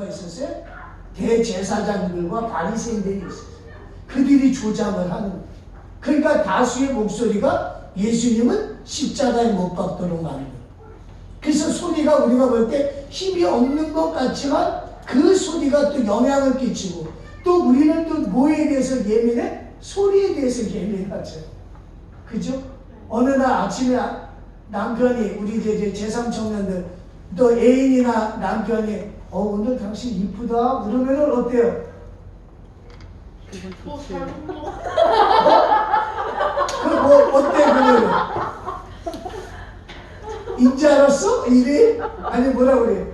누가 있었어요? 대제사장들과 바리새인들이 있었어요. 그들이 조장을 하는 거예요. 그러니까 다수의 목소리가 예수님은 십자가에 못 박도록 하는 거예요. 그래서 소리가 우리가 볼 때 힘이 없는 것 같지만 그 소리가 또 영향을 끼치고, 또 우리는 또 뭐에 대해서 예민해? 소리에 대해서 예민하죠. 그죠? 어느 날 아침에 남편이, 우리 이제 제3청년들, 또 애인이나 남편이 오늘 당신 이쁘다 그러면은 어때요? 어때 그러면? 인지 알았어? 이래? 아니 뭐라 그래?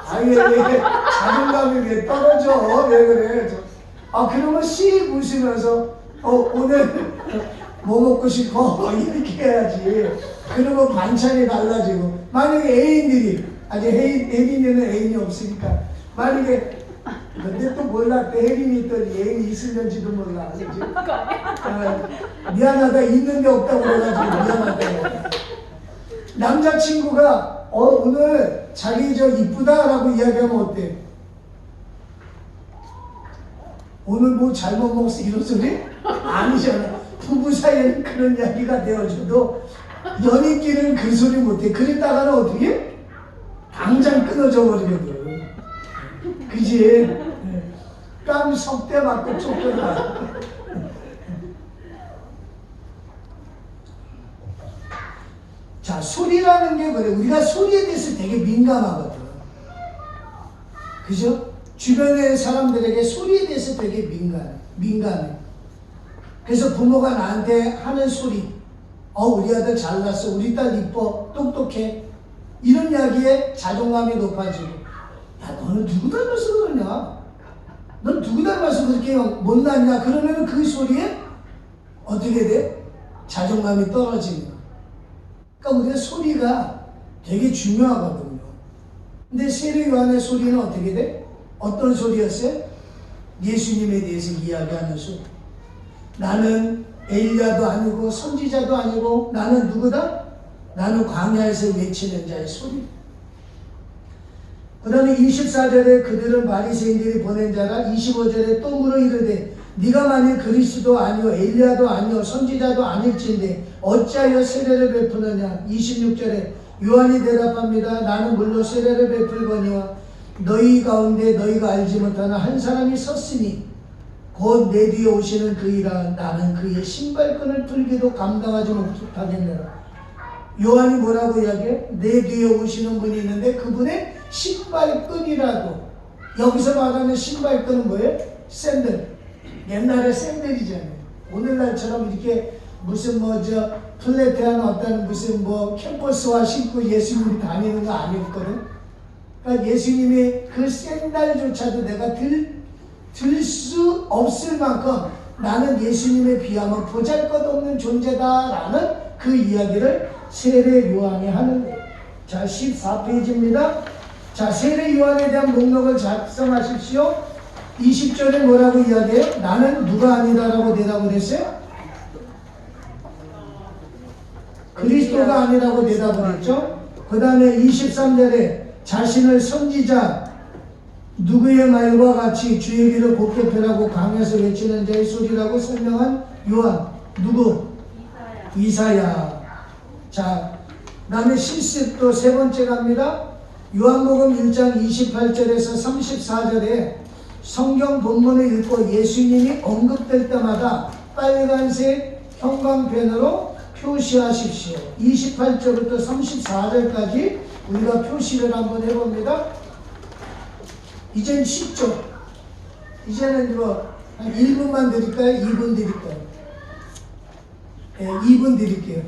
아니 자존감이 왜 떨어져? 왜 그래? 그러면 씩 웃으면서 오늘 뭐 먹고 싶어? 이렇게 해야지. 그러면 반찬이 달라지고. 만약에 애인들이, 아직 혜린이는 애인이 없으니까, 만약에 근데 또 몰라, 또 혜린이 또 애인이 있을는지도 몰라. 그치? 미안하다, 있는데 없다고 그래가지고 미안하다. 남자친구가 오늘 자기 저 이쁘다라고 이야기하면 어때? 오늘 뭐 잘못 먹었어 이런 소리? 아니잖아. 부부 사이에는 그런 이야기가 되어줘도 연인끼리는 그 소리 못해. 그랬다가는 어떻게? 당장 끊어져 버리거든. 그지? 깜 석대 맞고 쫓겨나. 자, 소리라는 게 그래. 우리가 소리에 대해서 되게 민감하거든. 그죠? 주변의 사람들에게 소리에 대해서 되게 민감해. 그래서 부모가 나한테 하는 소리, 우리 아들 잘났어, 우리 딸 이뻐, 똑똑해, 이런 이야기에 자존감이 높아지고, 야, 너는 누구 닮아서 그러냐? 넌 누구 닮아서 그렇게 못났냐? 그러면 그 소리에 어떻게 돼? 자존감이 떨어지는 거야. 그러니까 우리가 소리가 되게 중요하거든요. 근데 세례 요한의 소리는 어떻게 돼? 어떤 소리였어요? 예수님에 대해서 이야기하는 소리. 나는 엘리야도 아니고 선지자도 아니고 나는 누구다? 나는 광야에서 외치는 자의 소리. 그 다음에 24절에 그들은 바리새인들이 보낸 자라. 25절에 또 물어 이르되 네가 만일 그리스도 아니요 엘리야도 아니요 선지자도 아닐진데 어찌하여 세례를 베푸느냐. 26절에 요한이 대답합니다. 나는 물로 세례를 베풀거니와 너희 가운데 너희가 알지 못하는 한 사람이 섰으니 곧 내 뒤에 오시는 그이라. 나는 그의 신발끈을 풀기도 감당하지 못하겠느라. 요한이 뭐라고 이야기해? 내 뒤에 오시는 분이 있는데 그분의 신발끈이라도. 여기서 말하는 신발끈은 뭐예요? 샌들. 옛날에 샌들이잖아요. 오늘날처럼 이렇게 무슨 플랫한 어떤 무슨 캠퍼스화 신고 예수님이 다니는 거 아니었거든. 그러니까 예수님이 그 샌들조차도 내가 들 수 없을 만큼 나는 예수님에 비하면 보잘것없는 존재다라는 그 이야기를 세례 요한이 하는 거예요. 자, 14페이지입니다. 자, 세례 요한에 대한 목록을 작성하십시오. 20절에 뭐라고 이야기해요? 나는 누가 아니다라고 대답을 했어요? 그리스도가 아니라고 대답을 했죠. 그 다음에 23절에 자신을 선지자, 누구의 말과 같이 주의 길을 곱게 펴라고 강에서 외치는 자의 소리라고 설명한 요한. 누구? 이사야. 자, 그 다음에 실습도 세 번째 갑니다. 요한복음 1장 28절에서 34절에 성경 본문을 읽고 예수님이 언급될 때마다 빨간색 형광펜으로 표시하십시오. 28절부터 34절까지 우리가 표시를 한번 해봅니다. 이젠 쉽죠? 이제는 한 1분만 드릴까요? 2분 드릴까요? 네, 2분 드릴게요.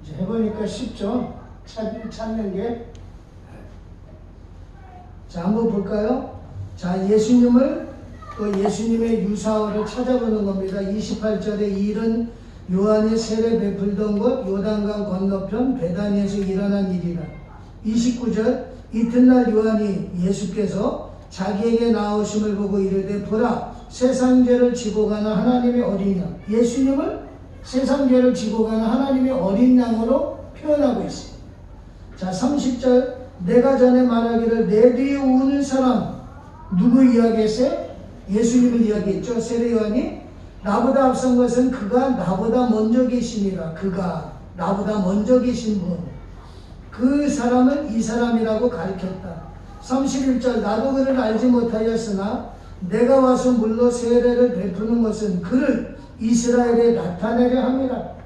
이제 해보니까 쉽죠? 찾는 게. 자, 한번 볼까요? 자, 예수님을 또 예수님의 유사어를 찾아보는 겁니다. 28절에 이 일은 요한이 세례 베풀던 곳 요단강 건너편 베다니에서 일어난 일이라. 29절 이튿날 요한이 예수께서 자기에게 나오심을 보고 이르되 보라 세상 죄를 지고 가는 하나님의 어린 양. 예수님을 세상 죄를 지고 가는 하나님의 어린 양으로 표현하고 있습니다. 자, 30절 내가 전에 말하기를 내 뒤에 오는 사람 누구 이야기했어요? 예수님을 이야기했죠. 세례 요한이 나보다 앞선 것은 그가 나보다 먼저 계시니라. 그가 나보다 먼저 계신 분. 그 사람은 이 사람이라고 가르쳤다. 31절 나도 그를 알지 못하였으나 내가 와서 물로 세례를 베푸는 것은 그를 이스라엘에 나타내려 함이라.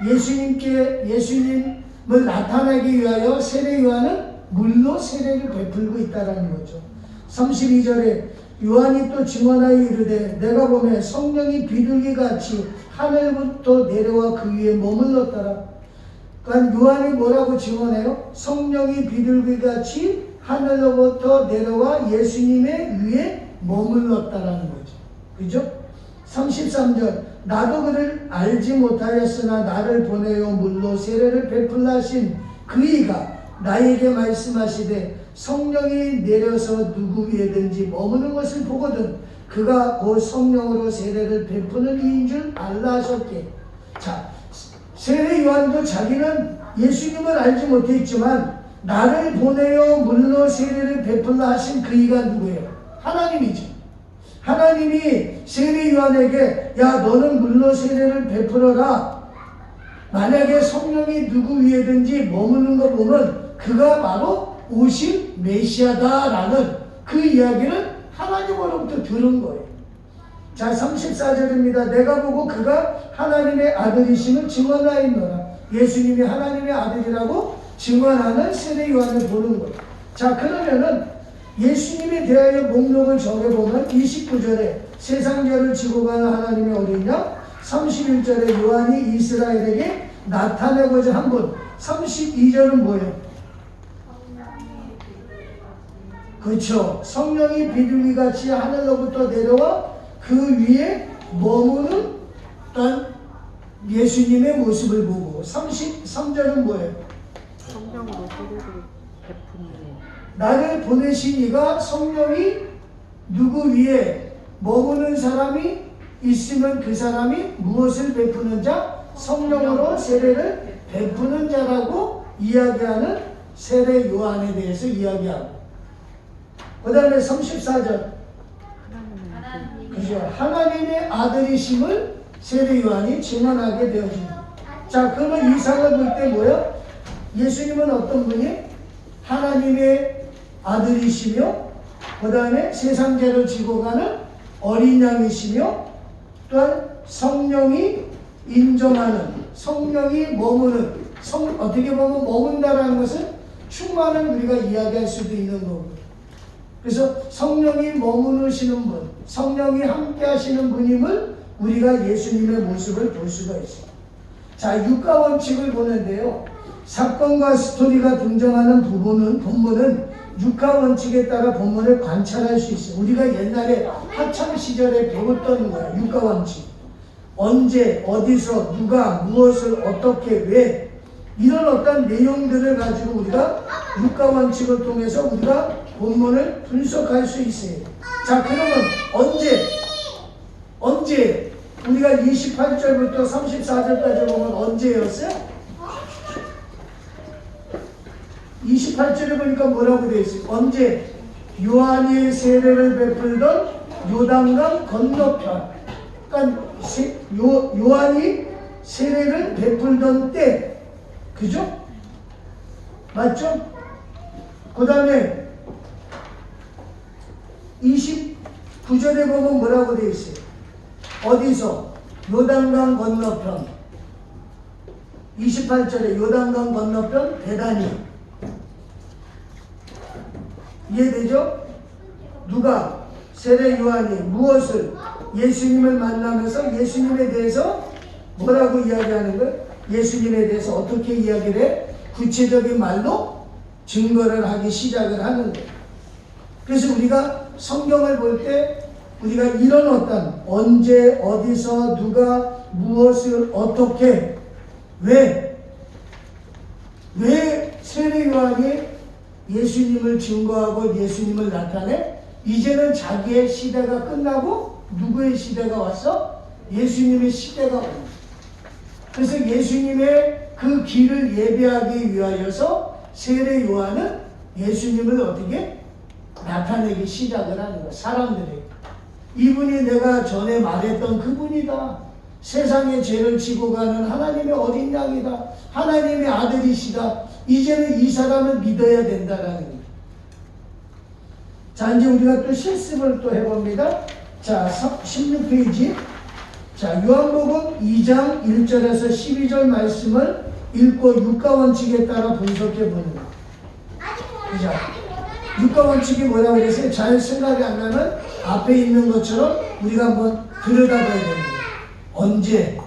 예수님을 나타내기 위하여 세례 요한은 물로 세례를 베풀고 있다라는 거죠. 32절에 요한이 또 증언하여 이르되 내가 보매 성령이 비둘기같이 하늘부터 내려와 그 위에 머물렀더라. 그러니까 요한이 뭐라고 증언해요? 성령이 비둘기같이 하늘로부터 내려와 예수님의 위에 머물렀다라는 거죠. 그죠? 33절 나도 그를 알지 못하였으나 나를 보내어 물로 세례를 베풀라 하신 그이가 나에게 말씀하시되 성령이 내려서 누구 위에든지 머무는 것을 보거든 그가 곧 성령으로 세례를 베푸는 이인 줄 알라 하셨게. 자, 세례 요한도 자기는 예수님을 알지 못했지만 나를 보내어 물로 세례를 베풀라 하신 그이가 누구예요? 하나님이죠. 하나님이 세례 요한에게 야 너는 물로 세례를 베풀어라. 만약에 성령이 누구 위에든지 머무는 거 보면 그가 바로 오실 메시아다라는 그 이야기를 하나님으로부터 들은 거예요. 자, 34절입니다. 내가 보고 그가 하나님의 아들이심을 증언하였노라. 예수님이 하나님의 아들이라고 증언하는 세례 요한을 보는 거예요. 자, 그러면은 예수님에 대하여 목록을 정해보면 29절에 세상 죄를 지고 가는 하나님의 어린 양, 31절에 요한이 이스라엘에게 나타내고자 한 분, 32절은 뭐예요? 그렇죠. 성령이 비둘기같이 하늘로부터 내려와 그 위에 머무는 예수님의 모습을 보고 33절은 뭐예요? 성령으로 세례를 베푸는 나를 보내신 이가 성령이 누구 위에 머무는 사람이 있으면 그 사람이 무엇을 베푸는 자? 성령으로 세례를 베푸는 자라고 이야기하는 세례 요한에 대해서 이야기하고 그 다음에 34절 그죠? 하나님의 아들이심을 세례 요한이 증언하게 되어집니다. 자, 그러면 이 상을 볼 때 뭐야? 예수님은 어떤 분이? 하나님의 아들이시며 그 다음에 세상 죄를 지고 가는 어린 양이시며 또한 성령이 인정하는 성령이 머무는 어떻게 보면 머문다라는 것은 충만을 우리가 이야기할 수도 있는 거고 그래서 성령이 머무르시는 분 성령이 함께 하시는 분임을 우리가 예수님의 모습을 볼 수가 있습니다. 자, 육가 원칙을 보는데요. 사건과 스토리가 등장하는 본문은 육가 원칙에 따라 본문을 관찰할 수 있어요. 우리가 옛날에 학창 시절에 배웠던 거야. 육가 원칙. 언제, 어디서, 누가, 무엇을, 어떻게, 왜 이런 어떤 내용들을 가지고 우리가 육가 원칙을 통해서 우리가 본문을 분석할 수 있어요. 자, 그러면 언제 우리가 28절부터 34절까지 보면 언제였어요? 28절에 보니까 뭐라고 되어 있어요? 언제? 요한이 세례를 베풀던 요단강 건너편. 그러니까 요한이 세례를 베풀던 때, 그죠? 맞죠? 그 다음에 29절에 보면 뭐라고 되어 있어요? 어디서? 요단강 건너편. 28절에 요단강 건너편 베다니. 이해되죠? 누가? 세례 요한이 무엇을? 예수님을 만나면서 예수님에 대해서 뭐라고 이야기하는 거예요? 예수님에 대해서 어떻게 이야기를 해? 구체적인 말로 증거를 하기 시작을 하는 거예요. 그래서 우리가 성경을 볼 때 우리가 이런 어떤 언제 어디서 누가 무엇을 어떻게 왜 세례 요한이 예수님을 증거하고 예수님을 나타내? 이제는 자기의 시대가 끝나고 누구의 시대가 왔어? 예수님의 시대가 왔어. 그래서 예수님의 그 길을 예배하기 위하여서 세례 요한은 예수님을 어떻게 나타내기 시작을 하는 거야. 사람들에게. 이분이 내가 전에 말했던 그분이다. 세상의 죄를 지고 가는 하나님의 어린 양이다. 하나님의 아들이시다. 이제는 이 사람을 믿어야 된다라는 거예요. 자, 이제 우리가 또 실습을 또 해봅니다. 자, 16페이지. 자, 요한복음 2장 1절에서 12절 말씀을 읽고 육가 원칙에 따라 분석해 보는 거예요. 자, 육가 원칙이 뭐라고 그랬어요? 잘 생각이 안 나면 앞에 있는 것처럼 우리가 한번 들여다봐야 됩니다. 언제,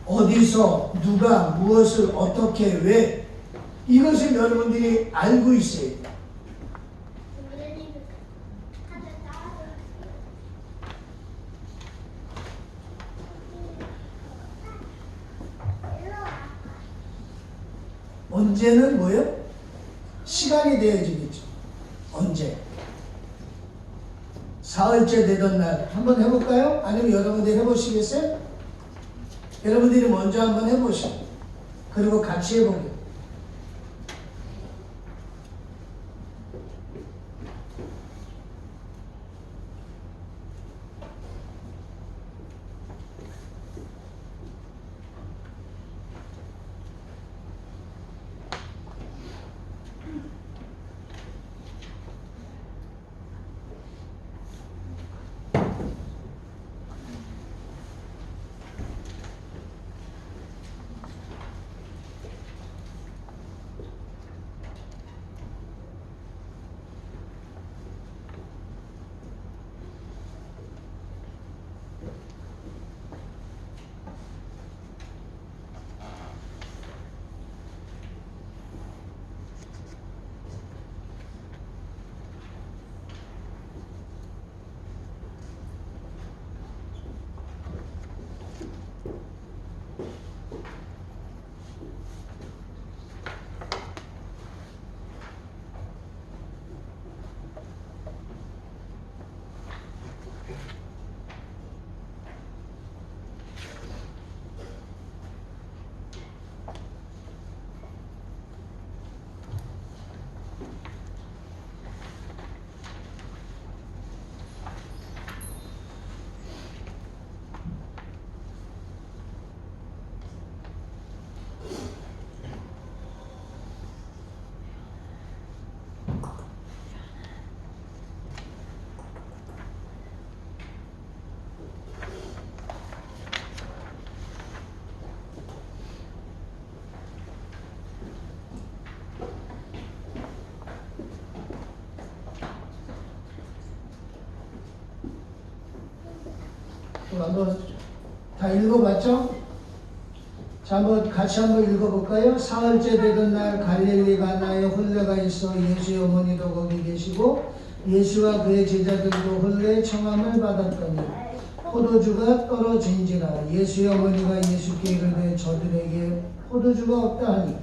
어디서, 누가, 무엇을, 어떻게, 왜, 이것을 여러분들이 알고 있어야 돼요. 언제는 뭐예요? 시간이 되어지겠죠. 언제? 사흘째 되던 날 한번 해볼까요? 아니면 여러분들이 해보시겠어요? 여러분들이 먼저 한번 해보시고 그리고 같이 해보게요. 한번 다 읽어봤죠? 자, 한번 같이 한번 읽어볼까요? 사흘째 되던 날 갈릴리 가나에 혼례가 있어 예수의 어머니도 거기 계시고 예수와 그의 제자들도 혼례 청함을 받았더니 포도주가 떨어진지라. 예수의 어머니가 예수께 이르되 저들에게 포도주가 없다 하니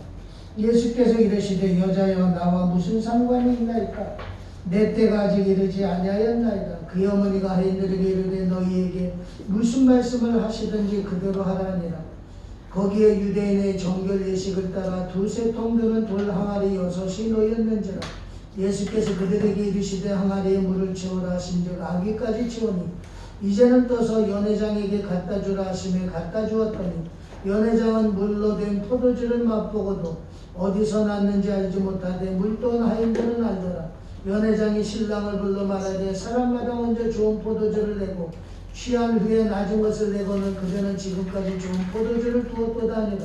예수께서 이르시되 여자여 나와 무슨 상관이 있나이까? 내 때가 아직 이르지 아니하였나이다. 그의 어머니가 하인들에게 이르되 너희에게 무슨 말씀을 하시든지 그대로 하라니라. 거기에 유대인의 정결 예식을 따라 두세 통 드는 돌 항아리 6이 놓였는지라. 예수께서 그들에게 이르시되 항아리에 물을 채우라 하신즉 아기까지 채우니 이제는 떠서 연회장에게 갖다 주라 하시매 갖다 주었더니 연회장은 물로 된 포도주를 맛보고도 어디서 났는지 알지 못하되 물돈 하인들은 알더라. 연회장이 신랑을 불러 말하되 사람마다 먼저 좋은 포도주를 내고 취한 후에 낮은 것을 내고는 그대는 지금까지 좋은 포도주를 두었도다 하니라.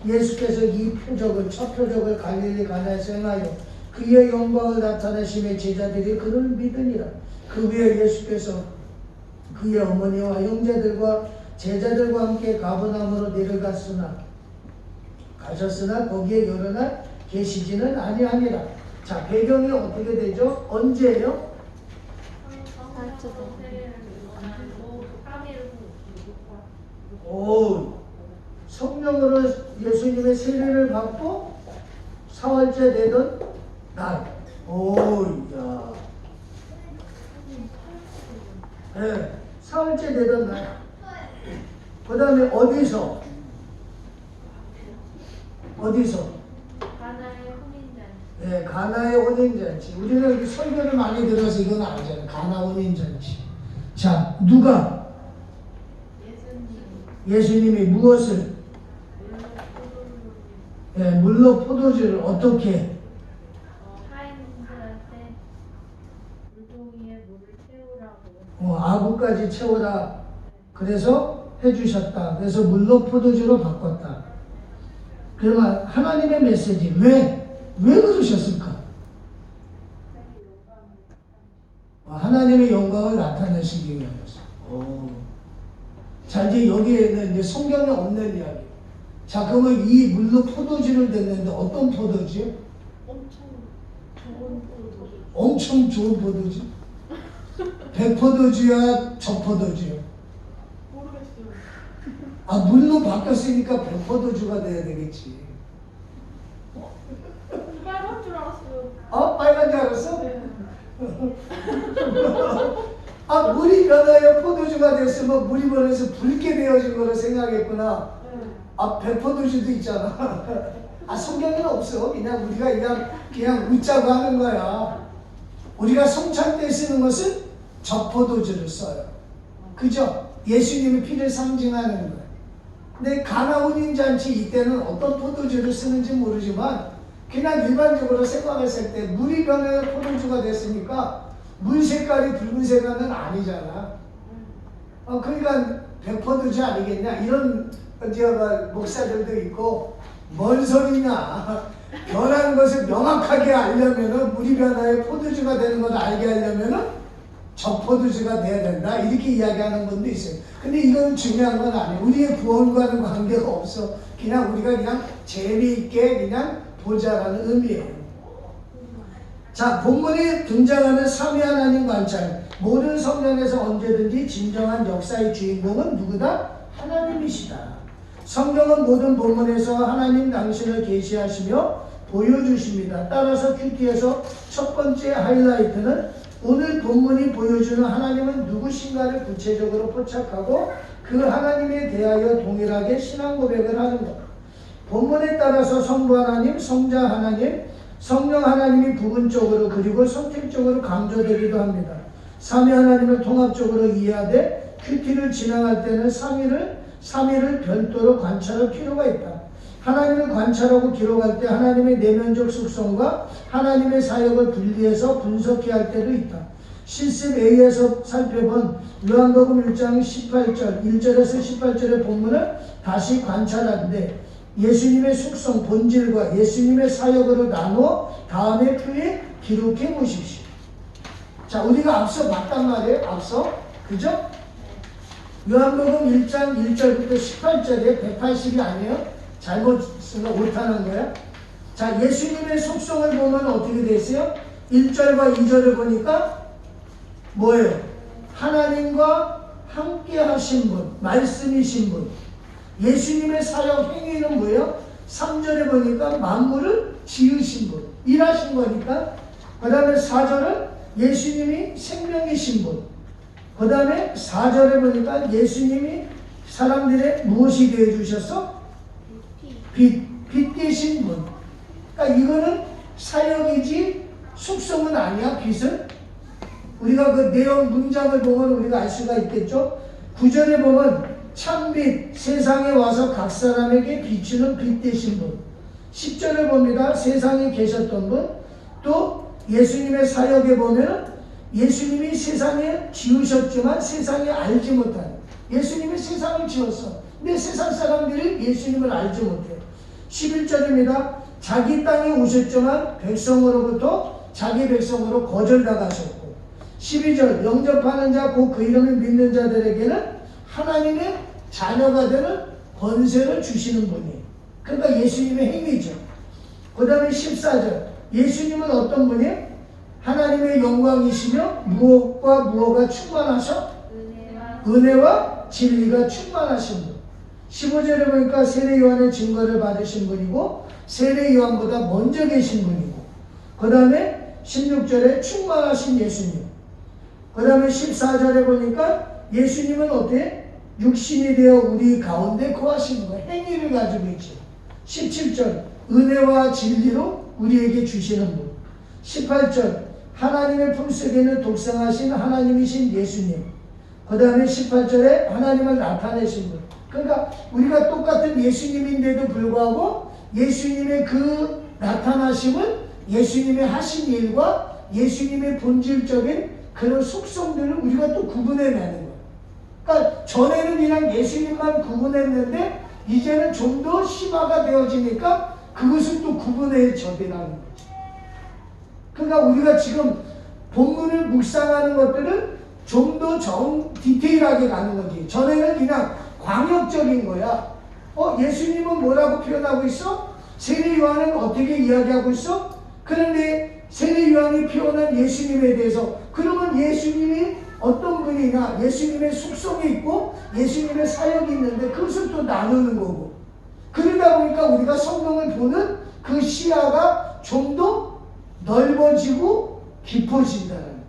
예수께서 이 표적을 첫 표적을 갈릴리 가나에서 행하여 그의 영광을 나타내심에 제자들이 그를 믿으니라. 그 후에 예수께서 그의 어머니와 형제들과 제자들과 함께 가버나움으로 내려갔으나 가셨으나 거기에 여러 날 계시지는 아니하니라. 자, 배경이 어떻게 되죠? 언제예요? 오, 성령으로 예수님의 세례를 받고 사흘째 되던 날. 오, 야. 네, 사흘째 되던 날. 그 다음에 어디서? 가나의 혼인잔치. 네, 가나의 혼인잔치. 우리는 설교를 많이 들어서 이건 알잖아요. 가나 혼인잔치. 자, 누가? 예수님이 무엇을? 네, 물로 포도주를 어떻게? 하인들한테 물동이에 물을 채우라고. 아구까지 채우라. 그래서 해주셨다. 그래서 물로 포도주로 바꿨다. 그러면 하나님의 메시지 왜 그러셨을까? 하나님의 영광을 나타내시기 위해서. 자, 이제 여기에는 이제 성경에 없는 이야기. 자, 그러면 이 물로 포도주를 냈는데 어떤 포도주요? 엄청 좋은 포도주. 백포도주야, 저포도주요? 모르겠어요. 물로 바뀌었으니까 백포도주가 돼야 되겠지. 빨간 줄 알았어요. 빨간 줄 알았어? 네. 물이 변하여 포도주가 됐으면 물이 변해서 붉게 되어진 거로 생각했구나. 백포도주도 있잖아. 성경에는 없어. 그냥 우리가 그냥 웃자고 하는 거야. 우리가 성찬 때 쓰는 것은 적포도주를 써요. 그죠? 예수님의 피를 상징하는 거예요. 근데 가나 혼인잔치 이때는 어떤 포도주를 쓰는지 모르지만 그냥 일반적으로 생각했을 때 물이 변해 포도주가 됐으니까 물 색깔이 붉은색은 아니잖아. 그러니까 백포도주 아니겠냐 이런 목사들도 있고 뭔 소리냐. 변한 것을 명확하게 알려면은 물이 변하여 포도주가 되는 걸 알게 하려면은 적포도주가 돼야 된다 이렇게 이야기하는 분도 있어요. 근데 이건 중요한 건 아니에요. 우리의 구원과는 관계가 없어. 그냥 우리가 그냥 재미있게 그냥 보자라는 의미예요. 자, 본문에 등장하는 삼위 하나님 관찰. 모든 성경에서 언제든지 진정한 역사의 주인공은 누구다? 하나님이시다. 성경은 모든 본문에서 하나님 당신을 계시하시며 보여주십니다. 따라서 큐티에서 첫 번째 하이라이트는 오늘 본문이 보여주는 하나님은 누구신가를 구체적으로 포착하고 그 하나님에 대하여 동일하게 신앙 고백을 하는 것. 본문에 따라서 성부 하나님, 성자 하나님, 성령 하나님이 부분적으로 그리고 선택적으로 강조되기도 합니다. 삼위 하나님을 통합적으로 이해하되 큐티를 진행할 때는 삼위를 별도로 관찰할 필요가 있다. 하나님을 관찰하고 기록할 때 하나님의 내면적 속성과 하나님의 사역을 분리해서 분석해야 할 때도 있다. 실습 A에서 살펴본 요한복음 1장 18절, 1절에서 18절의 본문을 다시 관찰하는데 예수님의 속성, 본질과 예수님의 사역으로 나누어 다음에 표에 기록해 보십시오. 자, 우리가 앞서 봤단 말이에요. 앞서. 그죠? 요한복음 1장 1절부터 18절에 180이 아니에요? 잘못 쓴 거 오타난 거야? 자, 예수님의 속성을 보면 어떻게 됐어요? 1절과 2절을 보니까 뭐예요? 하나님과 함께 하신 분, 말씀이신 분. 예수님의 사역 행위는 뭐예요? 3절에 보니까 만물을 지으신 분, 일하신 거니까. 그 다음에 4절은 예수님이 생명이신 분. 그 다음에 4절에 보니까 예수님이 사람들의 무엇이 되어주셨어? 빛 되신 분. 그러니까 이거는 사역이지 속성은 아니야. 빛은 우리가 그 내용 문장을 보면 우리가 알 수가 있겠죠. 9절에 보면 참빛 세상에 와서 각 사람에게 비추는 빛 되신 분. 10절에 봅니다. 세상에 계셨던 분. 또 예수님의 사역에 보면 예수님이 세상에 지으셨지만 세상에 알지 못한, 예수님이 세상을 지었어. 근데 세상 사람들이 예수님을 알지 못해. 11절입니다. 자기 땅에 오셨지만 백성으로부터 자기 백성으로 거절당하셨고, 12절 영접하는 자 곧 그 이름을 믿는 자들에게는 하나님의 자녀가 되는 권세를 주시는 분이에요. 그러니까 예수님의 행위죠. 그 다음에 14절. 예수님은 어떤 분이에요? 하나님의 영광이시며 무엇과 무엇가 충만하셔? 은혜와 진리가 충만하신 분. 15절에 보니까 세례 요한의 증거를 받으신 분이고 세례 요한보다 먼저 계신 분이고 그 다음에 16절에 충만하신 예수님. 그 다음에 14절에 보니까 예수님은 어때? 육신이 되어 우리 가운데 거하시는 거예요. 행위를 가지고 있죠. 17절 은혜와 진리로 우리에게 주시는 분. 18절 하나님의 품속에는 독생하신 하나님이신 예수님. 그 다음에 18절에 하나님을 나타내신 분. 그러니까 우리가 똑같은 예수님인데도 불구하고 예수님의 그 나타나심은 예수님의 하신 일과 예수님의 본질적인 그런 속성들을 우리가 또 구분해내는 거예요. 그러니까 전에는 그냥 예수님만 구분했는데 이제는 좀 더 심화가 되어지니까 그것을 또 구분해져야 하는 거죠. 그러니까 우리가 지금 본문을 묵상하는 것들은 좀 더 디테일하게 가는 거지. 전에는 그냥 광역적인 거야. 예수님은 뭐라고 표현하고 있어? 세례 요한은 어떻게 이야기하고 있어? 그런데 세례 요한이 표현한 예수님에 대해서 그러면 예수님이 어떤 분이냐, 예수님의 속성이 있고 예수님의 사역이 있는데 그것을 또 나누는 거고, 그러다 보니까 우리가 성경을 보는 그 시야가 좀 더 넓어지고 깊어진다는 거죠.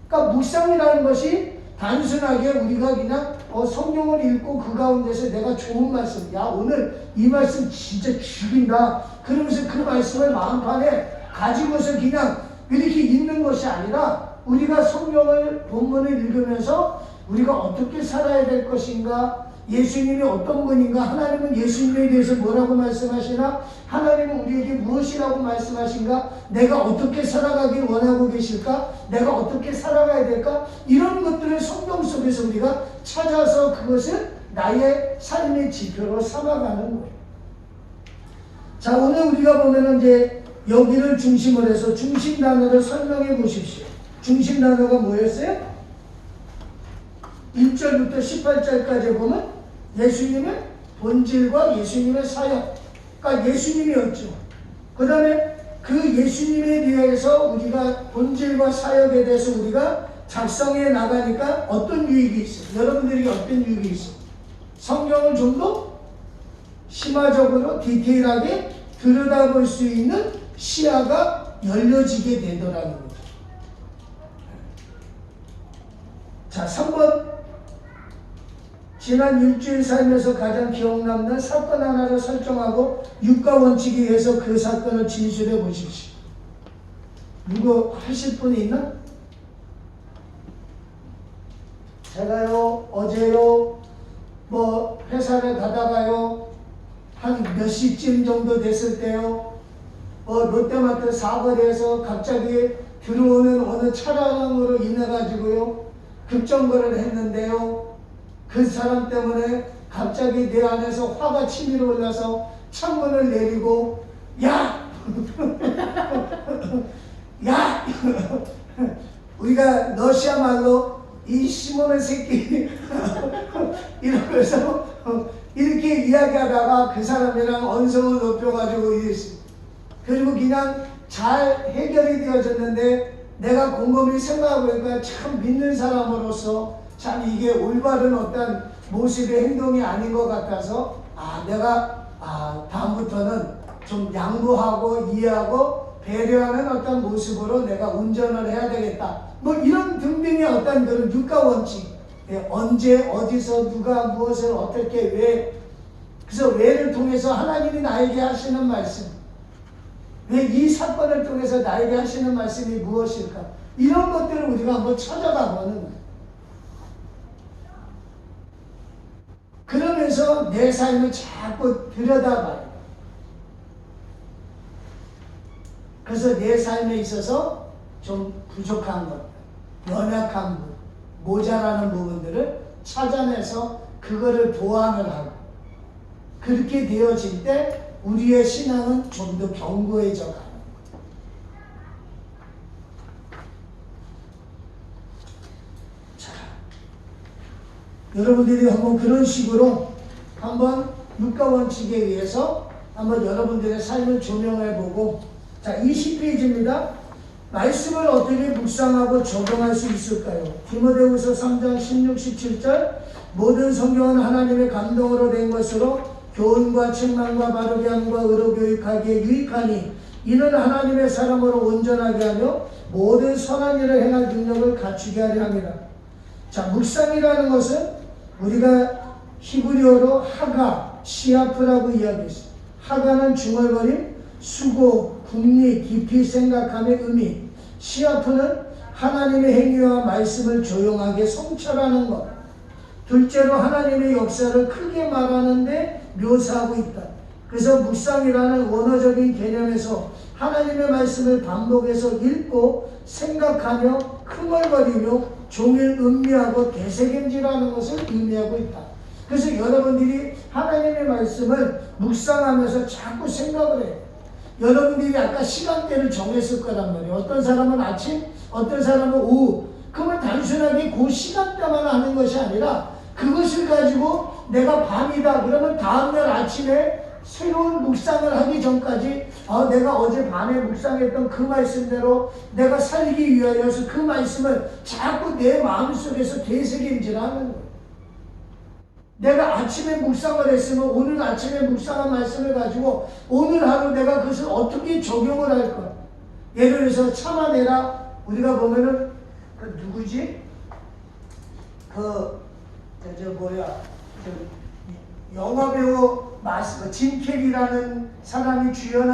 그러니까 묵상이라는 것이 단순하게 우리가 그냥 성경을 읽고 그 가운데서 내가 좋은 말씀, 야 오늘 이 말씀 진짜 죽인다 그러면서 그 말씀을 마음판에 가지고서 그냥 이렇게 읽는 것이 아니라 우리가 성경을 본문을 읽으면서 우리가 어떻게 살아야 될 것인가, 예수님이 어떤 분인가, 하나님은 예수님에 대해서 뭐라고 말씀하시나, 하나님은 우리에게 무엇이라고 말씀하신가, 내가 어떻게 살아가길 원하고 계실까, 내가 어떻게 살아가야 될까, 이런 것들을 성경 속에서 우리가 찾아서 그것을 나의 삶의 지표로 삼아가는 거예요. 자, 오늘 우리가 보면은 이제 여기를 중심으로 해서 중심 단어를 설명해 보십시오. 중심 단어가 뭐였어요? 1절부터 18절까지 보면 예수님의 본질과 예수님의 사역, 그러니까 예수님이었죠. 그 다음에 그 예수님에 대해서 우리가 본질과 사역에 대해서 우리가 작성해 나가니까 어떤 유익이 있어요? 여러분들에게 어떤 유익이 있어요? 성경을 좀 더 심화적으로 디테일하게 들여다볼 수 있는 시야가 열려지게 되더라는 거죠. 자, 3번. 지난 일주일 살면서 가장 기억남는 사건 하나를 설정하고 육가 원칙에 의해서 그 사건을 진술해 보십시오. 누구 하실 분이 있나? 제가요, 어제요, 회사를 가다가요, 한 몇 시쯤 정도 됐을 때요, 롯데마트 사거리에서 갑자기 들어오는 어느 차량으로 인해가지고요, 급정거를 했는데요, 그 사람 때문에 갑자기 내 안에서 화가 치밀어 올라서 창문을 내리고 야! 야! 우리가 러시아 말로 이 시몬의 새끼 이러면서 이렇게 이야기하다가 그 사람이랑 언성을 높여가지고 이랬어요. 그리고 그냥 잘 해결이 되어졌는데 내가 곰곰이 생각해보니까 참 믿는 사람으로서 참 이게 올바른 어떤 모습의 행동이 아닌 것 같아서 내가 다음부터는 좀 양보하고 이해하고 배려하는 어떤 모습으로 내가 운전을 해야 되겠다. 이런 등등의 어떤 그런 육가 원칙, 언제 어디서 누가 무엇을 어떻게 왜, 그래서 왜를 통해서 하나님이 나에게 하시는 말씀, 왜 이 사건을 통해서 나에게 하시는 말씀이 무엇일까, 이런 것들을 우리가 한번 찾아가 보는 거예요. 그러면서 내 삶을 자꾸 들여다봐요. 그래서 내 삶에 있어서 좀 부족한 것, 연약한 부분, 모자라는 부분들을 찾아내서 그거를 보완을 하고, 그렇게 되어질 때 우리의 신앙은 좀 더 견고해져 가는 거예요. 자, 여러분들이 한번 그런 식으로 한번 육가 원칙에 의해서 한번 여러분들의 삶을 조명해보고, 자, 20페이지입니다. 말씀을 어떻게 묵상하고 적용할 수 있을까요? 디모데후서 3장 16, 17절 모든 성경은 하나님의 감동으로 된 것으로 교훈과 책망과 바르게 함과 의로 교육하기에 유익하니 이는 하나님의 사람으로 온전하게 하며 모든 선한 일을 행할 능력을 갖추게 하려 합니다. 자, 묵상이라는 것은 우리가 히브리어로 하가, 시아프라고 이야기했어요. 하가는 중얼거림, 수고, 궁리, 깊이 생각함의 의미. 시아프는 하나님의 행위와 말씀을 조용하게 성찰하는 것. 둘째로 하나님의 역사를 크게 말하는데 묘사하고 있다. 그래서 묵상이라는 원어적인 개념에서 하나님의 말씀을 반복해서 읽고 생각하며 흥얼거리며 종일 음미하고 되새김질하는 것을 의미하고 있다. 그래서 여러분들이 하나님의 말씀을 묵상하면서 자꾸 생각을 해요. 여러분들이 아까 시간대를 정했을 거란 말이에요. 어떤 사람은 아침, 어떤 사람은 오후. 그러면 단순하게 그 시간대만 하는 것이 아니라 그것을 가지고 내가 밤이다 그러면 다음날 아침에 새로운 묵상을 하기 전까지 내가 어제 밤에 묵상했던 그 말씀대로 내가 살기 위하여서 그 말씀을 자꾸 내 마음속에서 되새김질하는 거예요. 내가 아침에 묵상을 했으면 오늘 아침에 묵상한 말씀을 가지고 오늘 하루 내가 그것을 어떻게 적용을 할 거야. 예를 들어서 참아내라. 우리가 보면은 그 누구지? 영화배우 짐 캐리라는 사람이 주연한